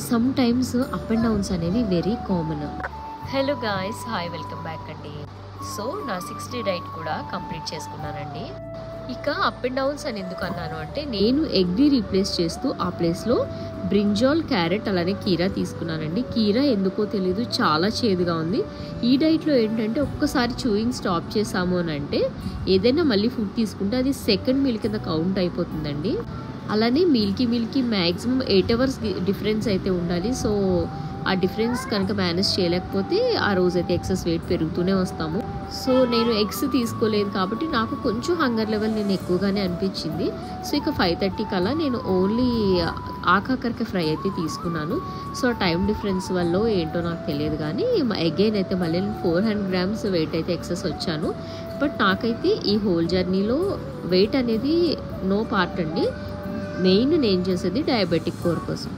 Some times up and downs అనేవి very common. Hello guys, hi, welcome back అండి. So నా 6 diet కూడా complete చేసుకున్నానండి. ఇక అప్ అండ్ డౌన్స్ అని ఎందుకు అన్నాను అంటే, నేను ఎగ్ని రీప్లేస్ చేస్తూ ఆ ప్లేస్లో బ్రింజాల్, క్యారెట్ అలానే కీరా తీసుకున్నానండి. కీరా ఎందుకో తెలీదు, చాలా చేదుగా ఉంది. ఈ డైట్లో ఏంటంటే ఒక్కసారి చూయింగ్ స్టాప్ చేసాము అని అంటే ఏదైనా మళ్ళీ ఫుడ్ తీసుకుంటే అది సెకండ్ మీల్ కింద కౌంట్ అయిపోతుందండి. అలానే మీల్కి మ్యాక్సిమం 8 hours డిఫరెన్స్ అయితే ఉండాలి. సో ఆ డిఫరెన్స్ కనుక మేనేజ్ చేయలేకపోతే ఆ రోజైతే ఎక్సెస్ వెయిట్ పెరుగుతూనే వస్తాము. సో నేను ఎగ్స్ తీసుకోలేదు కాబట్టి నాకు కొంచెం హంగర్ లెవెల్ నేను ఎక్కువగానే అనిపించింది. సో ఇక 5:30 కల్లా నేను ఓన్లీ ఆకాకరకాయ ఫ్రై అయితే తీసుకున్నాను. సో టైం డిఫరెన్స్ వల్ల ఏంటో నాకు తెలియదు, కానీ అగైన్ అయితే మళ్ళీ నేను 400 grams వెయిట్ అయితే ఎక్సెస్ వచ్చాను. బట్ నాకైతే ఈ హోల్ జర్నీలో వెయిట్ అనేది నో పార్ట్ అండి. మెయిన్ నేను చేసేది డయాబెటిక్ కోర్ కోసం.